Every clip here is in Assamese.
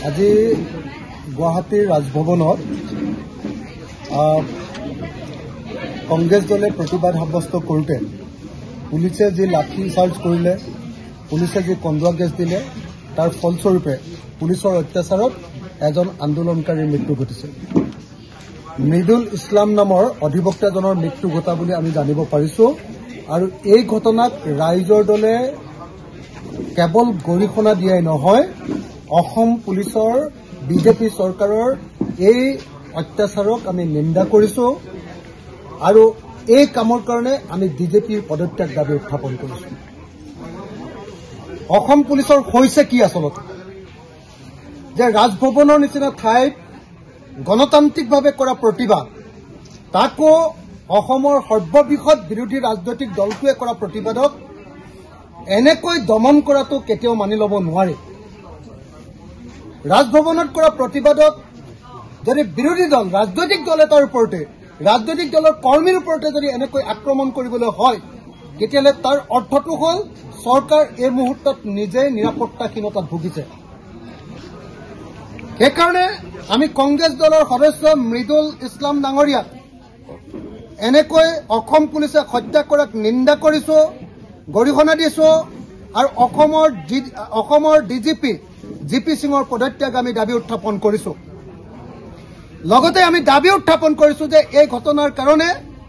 আজি গুৱাহাটীৰ ৰাজভৱনত কংগ্ৰেছ দলে প্ৰতিবাদ সাব্যস্ত কৰোঁতে পুলিচে যি লাঠি চাৰ্জ কৰিলে, পুলিচে যি কন্দুৱা গেছ দিলে, তাৰ ফলস্বৰূপে পুলিচৰ অত্যাচাৰত এজন আন্দোলনকাৰীৰ মৃত্যু ঘটিছে। মৃদুল ইছলাম নামৰ অধিবক্তাজনৰ মৃত্যু ঘটা বুলি আমি জানিব পাৰিছো। আৰু এই ঘটনাক ৰাইজৰ দলে কেৱল গৰিহণা দিয়াই নহয়, অসম পুলিচৰ বিজেপি চৰকাৰৰ এই অত্যাচাৰক আমি নিন্দা কৰিছো আৰু এই কামৰ কাৰণে আমি বিজেপিৰ পদত্যাগ দাবী উত্থাপন কৰিছো। অসম পুলিচৰ হৈছে কি আচলতে যে ৰাজভৱনৰ নিচিনা ঠাইত গণতান্ত্ৰিকভাৱে কৰা প্ৰতিবাদ, তাকো অসমৰ সৰ্ববৃহৎ বিৰোধী ৰাজনৈতিক দলটোৱে কৰা প্ৰতিবাদক এনেকৈ দমন কৰাটো কেতিয়াও মানি ল'ব নোৱাৰি। ৰাজভৱনত কৰা প্ৰতিবাদত যদি বিৰোধী দল, ৰাজনৈতিক দল এটাৰ ওপৰতে, ৰাজনৈতিক দলৰ কৰ্মীৰ ওপৰতে যদি এনেকৈ আক্ৰমণ কৰিবলৈ হয়, তেতিয়াহ'লে তাৰ অৰ্থটো হ'ল চৰকাৰ এই মুহূৰ্তত নিজেই নিৰাপত্তাহীনতাত ভুগিছে। সেইকাৰণে আমি কংগ্ৰেছ দলৰ সদস্য মৃদুল ইছলাম ডাঙৰীয়াক এনেকৈ অসম পুলিচে হত্যা কৰাক নিন্দা কৰিছো, গৰিহণা দিছো আৰু অসমৰ ডিজিপি জিপি সিঙৰ পদত্যাগ আমি দাবী উত্থাপন কৰিছো। লগতে আমি দাবী উত্থাপন কৰিছো যে এই ঘটনাৰ কাৰণে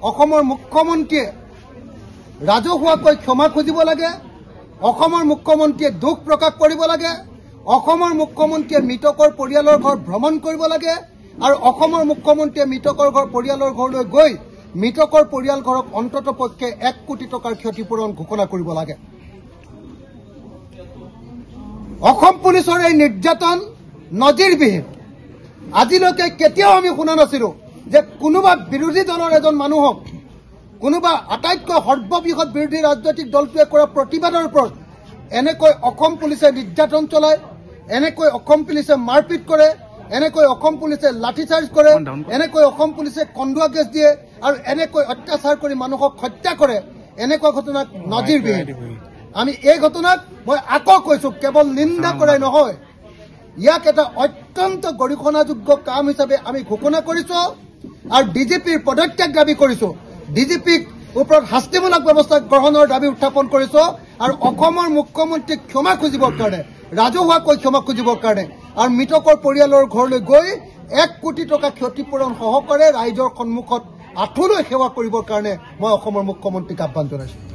অসমৰ মুখ্যমন্ত্ৰীয়ে ৰাজহুৱাকৈ ক্ষমা খুজিব লাগে, অসমৰ মুখ্যমন্ত্ৰীয়ে দুখ প্ৰকাশ কৰিব লাগে, অসমৰ মুখ্যমন্ত্ৰীয়ে মৃতকৰ পৰিয়ালৰ ঘৰ ভ্ৰমণ কৰিব লাগে আৰু অসমৰ মুখ্যমন্ত্ৰীয়ে মৃতকৰ পৰিয়ালৰ ঘৰলৈ গৈ মৃতকৰ পৰিয়াল ঘৰক অন্ততঃ পক্ষে 1 কোটি টকাৰ ক্ষতিপূৰণ ঘোষণা কৰিব লাগে। অসম পুলিচৰ এই নিৰ্যাতন নজিৰবিহীন। আজিলৈকে কেতিয়াও আমি শুনা নাছিলো যে কোনোবা বিৰোধী দলৰ এজন মানুহক, কোনোবা আটাইতকৈ সৰ্ববৃহৎ বিৰোধী ৰাজনৈতিক দলটোৱে কৰা প্ৰতিবাদৰ ওপৰত এনেকৈ অসম পুলিচে নিৰ্যাতন চলায়, এনেকৈ অসম পুলিচে মাৰপিট কৰে, এনেকৈ অসম পুলিচে লাঠিচাৰ্জ কৰে, এনেকৈ অসম পুলিচে কন্দুৱা গেছ দিয়ে আৰু এনেকৈ অত্যাচাৰ কৰি মানুহক হত্যা কৰে। এনেকুৱা ঘটনাক নজিৰবিহীন। আমি এই ঘটনাক মই আকৌ কৈছো, কেৱল নিন্দা কৰাই নহয়, ইয়াক এটা অত্যন্ত গৰিহণাযোগ্য কাম হিচাপে আমি ঘোষণা কৰিছো আৰু ডিজিপিৰ পদত্যাগ দাবী কৰিছো। ডিজিপিক ওপৰত শাস্তিমূলক ব্যৱস্থা গ্ৰহণৰ দাবী উত্থাপন কৰিছো আৰু অসমৰ মুখ্যমন্ত্ৰীক ক্ষমা খুজিবৰ কাৰণে, ৰাজহুৱাকৈ ক্ষমা খুজিবৰ কাৰণে আৰু মৃতকৰ পৰিয়ালৰ ঘৰলৈ গৈ 1 কোটি টকা ক্ষতিপূৰণ সহকাৰে ৰাইজৰ সন্মুখত আঁঠুলৈ সেৱা কৰিবৰ কাৰণে মই অসমৰ মুখ্যমন্ত্ৰীক আহ্বান জনাইছো।